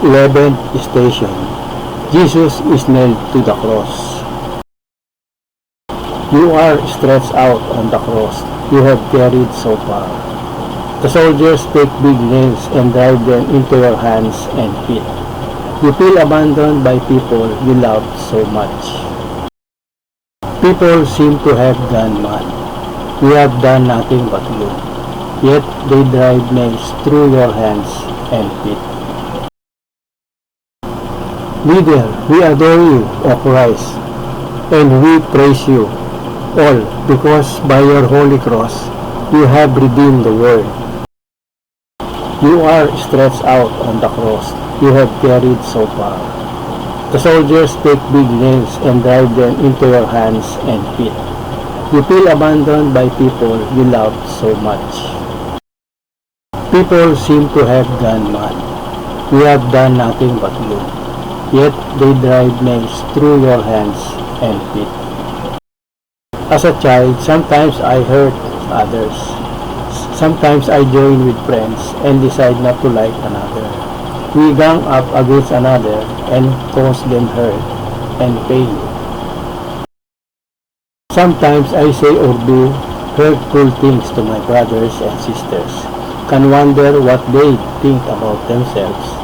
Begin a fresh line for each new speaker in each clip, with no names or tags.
11th station. Jesus is nailed to the cross. You are stretched out on the cross you have carried so far. The soldiers take big nails and drive them into your hands and feet. You feel abandoned by people you loved so much. People seem to have gone mad. You have done nothing but you. Yet they drive nails through your hands and feet. Leader, we adore you, O Christ, and we praise you, all because by your holy cross you have redeemed the world. You are stretched out on the cross you have carried so far. The soldiers take big nails and drive them into your hands and feet. You feel abandoned by people you loved so much. People seem to have gone mad. You have done nothing but you. Yet they drive nails through your hands and feet. As a child, sometimes I hurt others. Sometimes I join with friends and decide not to like another. We gang up against another and cause them hurt and pain. Sometimes I say or do hurtful things to my brothers and sisters. Can wonder what they think about themselves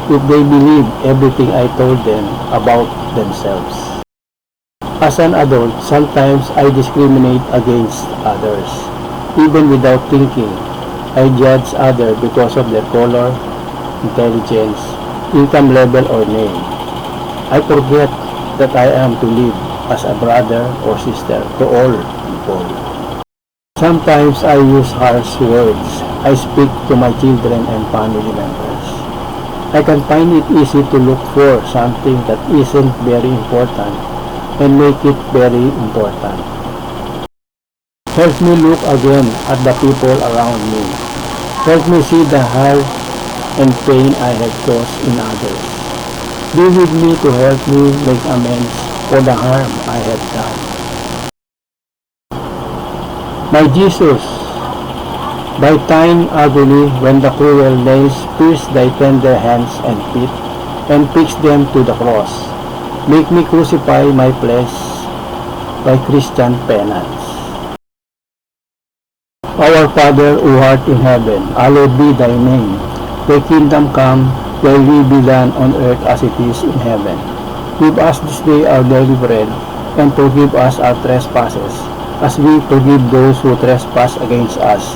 if they believe everything I told them about themselves. As an adult, sometimes I discriminate against others. Even without thinking, I judge others because of their color, intelligence, income level, or name. I forget that I am to live as a brother or sister to all people. Sometimes I use harsh words. I speak to my children and family members. I can find it easy to look for something that isn't very important and make it very important. Help me look again at the people around me. Help me see the hurt and pain I have caused in others. Be with me to help me make amends for the harm I have done. My Jesus, by thine agony when the cruel nails pierce thy tender hands and feet and fix them to the cross, make me crucify my flesh by Christian penance. Our Father who art in heaven, hallowed be thy name. Thy kingdom come, thy will be done on earth as it is in heaven. Give us this day our daily bread, and forgive us our trespasses, as we forgive those who trespass against us.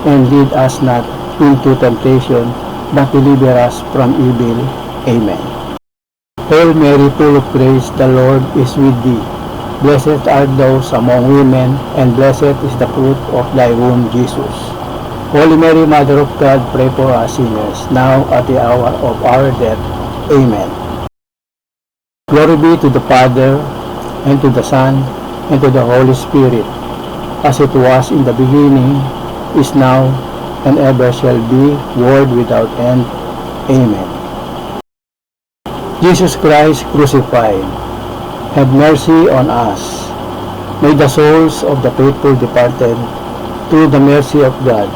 And lead us not into temptation, but deliver us from evil. Amen. Hail Mary, full of grace, the Lord is with thee. Blessed art thou among women, and blessed is the fruit of thy womb, Jesus. Holy Mary, Mother of God, pray for us sinners, now at the hour of our death. Amen. Glory be to the Father, and to the Son, and to the Holy Spirit, as it was in the beginning, is now, and ever shall be, world without end. Amen. Jesus Christ crucified, have mercy on us. May the souls of the faithful departed, through the mercy of God,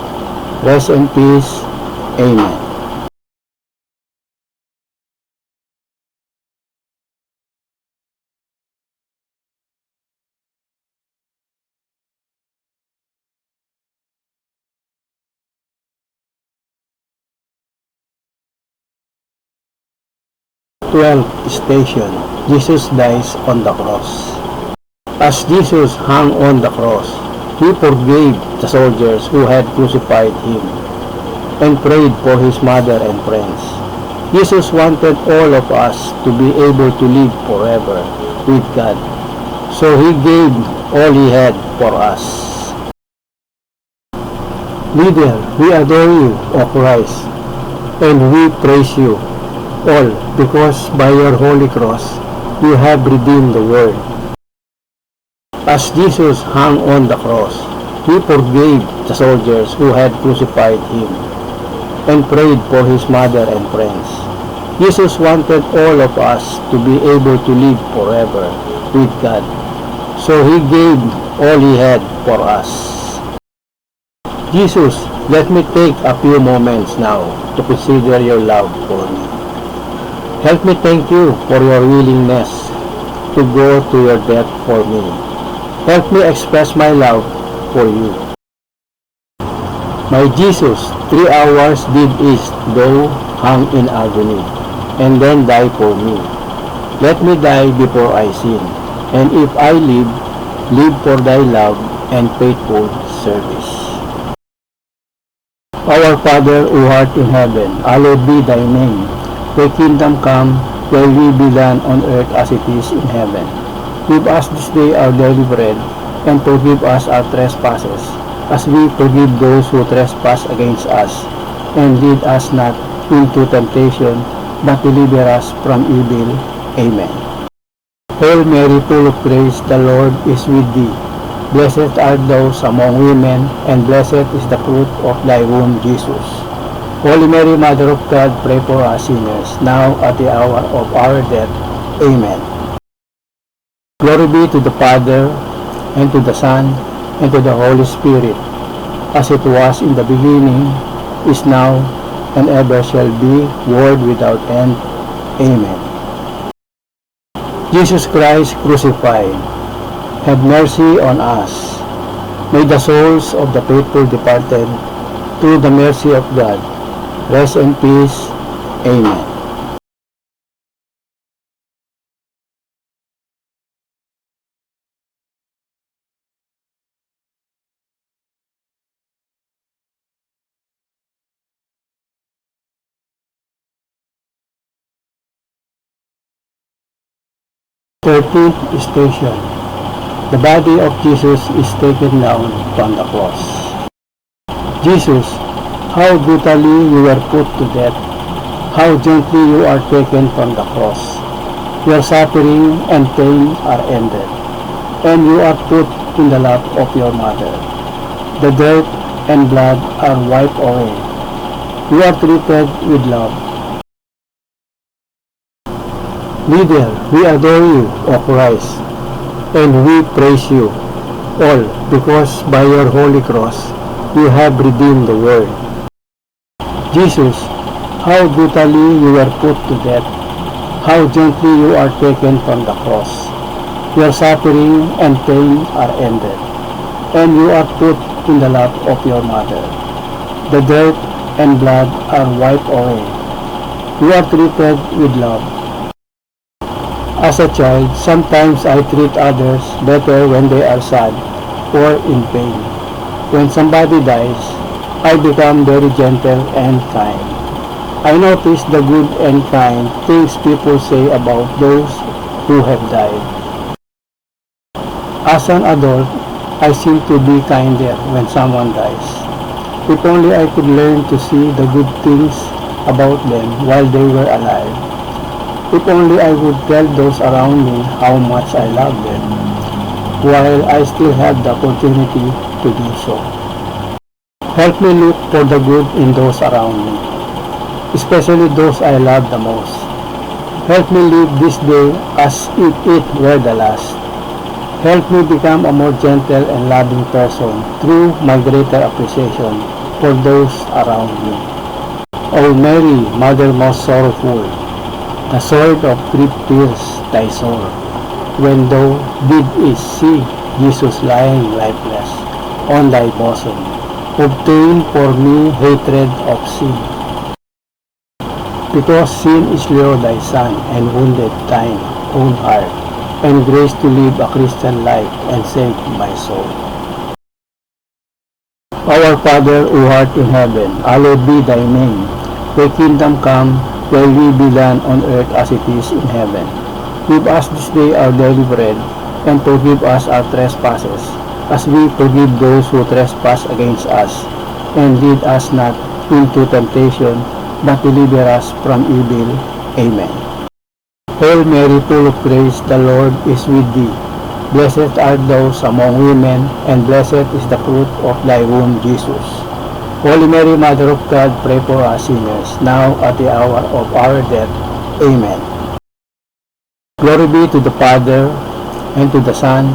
rest in peace. Amen. Twelfth station. Jesus dies on the cross. As Jesus hung on the cross, he forgave the soldiers who had crucified him and prayed for his mother and friends. Jesus wanted all of us to be able to live forever with God, so he gave all he had for us. Leader, we adore you, O Christ, and we praise you, all because by your holy cross you have redeemed the world. As Jesus hung on the cross, he forgave the soldiers who had crucified him and prayed for his mother and friends. Jesus wanted all of us to be able to live forever with God, so he gave all he had for us. Jesus, let me take a few moments now to consider your love for me. Help me thank you for your willingness to go to your death for me. Help me express my love for you. My Jesus, 3 hours did east, though hung in agony, and then die for me. Let me die before I sin, and if I live, live for thy love and faithful service. Our Father who art in heaven, hallowed be thy name. Thy kingdom come, thy will be done on earth as it is in heaven. Give us this day our daily bread, and forgive us our trespasses, as we forgive those who trespass against us. And lead us not into temptation, but deliver us from evil. Amen. Hail Mary, full of grace, the Lord is with thee. Blessed art thou among women, and blessed is the fruit of thy womb, Jesus. Holy Mary, Mother of God, pray for us sinners, now at the hour of our death. Amen. Glory be to the Father, and to the Son, and to the Holy Spirit, as it was in the beginning, is now, and ever shall be, world without end. Amen. Jesus Christ crucified, have mercy on us. May the souls of the faithful departed, through the mercy of God, rest in peace. Amen. Thirteenth station. The body of Jesus is taken down from the cross. Jesus, how brutally you were put to death, how gently you are taken from the cross. Your suffering and pain are ended, and you are put in the lap of your mother. The dirt and blood are wiped away. You are treated with love. Leader, we adore you, O Christ, and we praise you, all because by your holy cross you have redeemed the world. Jesus, how brutally you were put to death, how gently you are taken from the cross. Your suffering and pain are ended, and you are put in the lap of your mother. The dirt and blood are wiped away. You are treated with love. As a child, sometimes I treat others better when they are sad or in pain. When somebody dies, I become very gentle and kind. I notice the good and kind things people say about those who have died. As an adult, I seem to be kinder when someone dies. If only I could learn to see the good things about them while they were alive. If only I would tell those around me how much I love them, while I still have the opportunity to do so. Help me look for the good in those around me, especially those I love the most. Help me live this day as if it were the last. Help me become a more gentle and loving person through my greater appreciation for those around me. O Mary, Mother most sorrowful, the sword of grief pierced thy soul, when thou didst see Jesus lying lifeless on thy bosom. Obtain for me hatred of sin, because sin slew thy Son and wounded thine own heart, and grace to live a Christian life and save my soul. Our Father who art in heaven, hallowed be thy name. Thy kingdom come, thy will be done on earth as it is in heaven. Give us this day our daily bread, and forgive us our trespasses, as we forgive those who trespass against us. And lead us not into temptation, but deliver us from evil. Amen. Hail Mary, full of grace, the Lord is with thee. Blessed art thou among women, and blessed is the fruit of thy womb, Jesus. Holy Mary, Mother of God, pray for us sinners, now at the hour of our death. Amen. Glory be to the Father, and to the Son,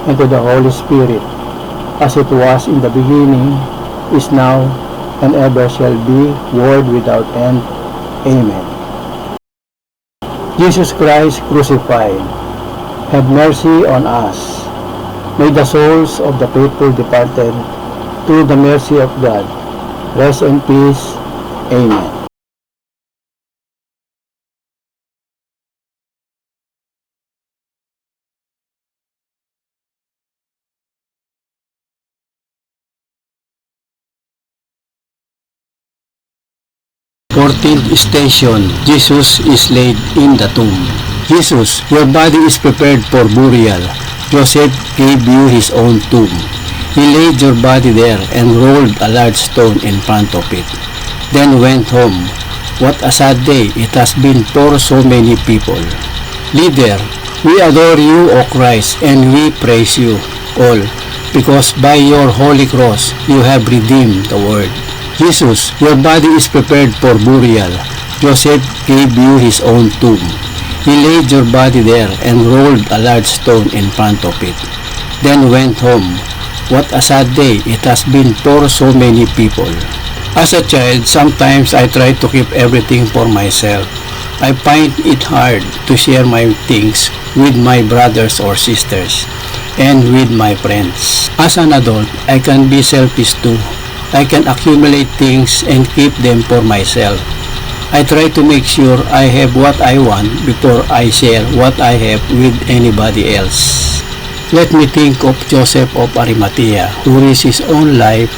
and to the Holy Spirit, as it was in the beginning, is now, and ever shall be, world without end. Amen. Jesus Christ crucified, have mercy on us. May the souls of the faithful departed, through the mercy of God, rest in peace. Amen. Fourteenth station, Jesus is laid in the tomb. Jesus, your body is prepared for burial. Joseph gave you his own tomb. He laid your body there and rolled a large stone in front of it. Then went home. What a sad day it has been for so many people. Leader, we adore you, O Christ, and we praise you all, because by your holy cross you have redeemed the world. Jesus, your body is prepared for burial. Joseph gave you his own tomb. He laid your body there and rolled a large stone in front of it. Then went home. What a sad day it has been for so many people. As a child, sometimes I try to keep everything for myself. I find it hard to share my things with my brothers or sisters and with my friends. As an adult, I can be selfish too. I can accumulate things and keep them for myself. I try to make sure I have what I want before I share what I have with anybody else. Let me think of Joseph of Arimathea, who risked his own life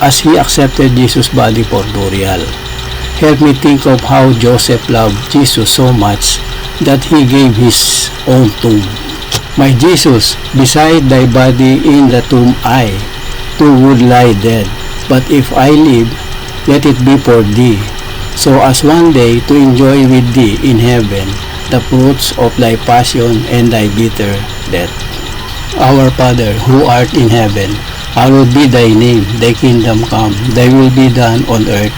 as he accepted Jesus' body for burial. Help me think of how Joseph loved Jesus so much that he gave his own tomb. My Jesus, beside thy body in the tomb I, too would lie dead. But if I live, let it be for thee, so as one day to enjoy with thee in heaven the fruits of thy passion and thy bitter death. Our Father, who art in heaven, hallowed be thy name, thy kingdom come, thy will be done on earth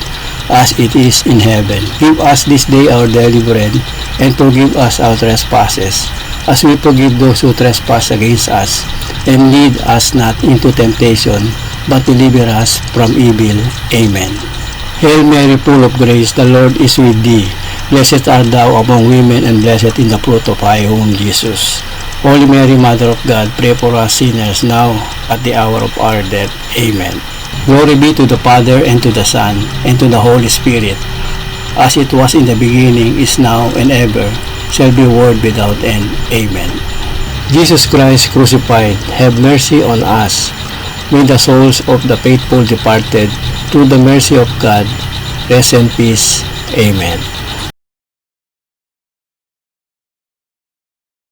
as it is in heaven. Give us this day our daily bread, and forgive us our trespasses, as we forgive those who trespass against us. And lead us not into temptation, but deliver us from evil. Amen. Hail Mary, full of grace, the Lord is with thee. Blessed art thou among women, and blessed in the fruit of thy womb, Jesus. Holy Mary, Mother of God, pray for us sinners now at the hour of our death. Amen. Glory be to the Father, and to the Son, and to the Holy Spirit, as it was in the beginning, is now, and ever shall be, world without end. Amen. Jesus Christ crucified, have mercy on us. May the souls of the faithful departed, through the mercy of God, rest in peace. Amen.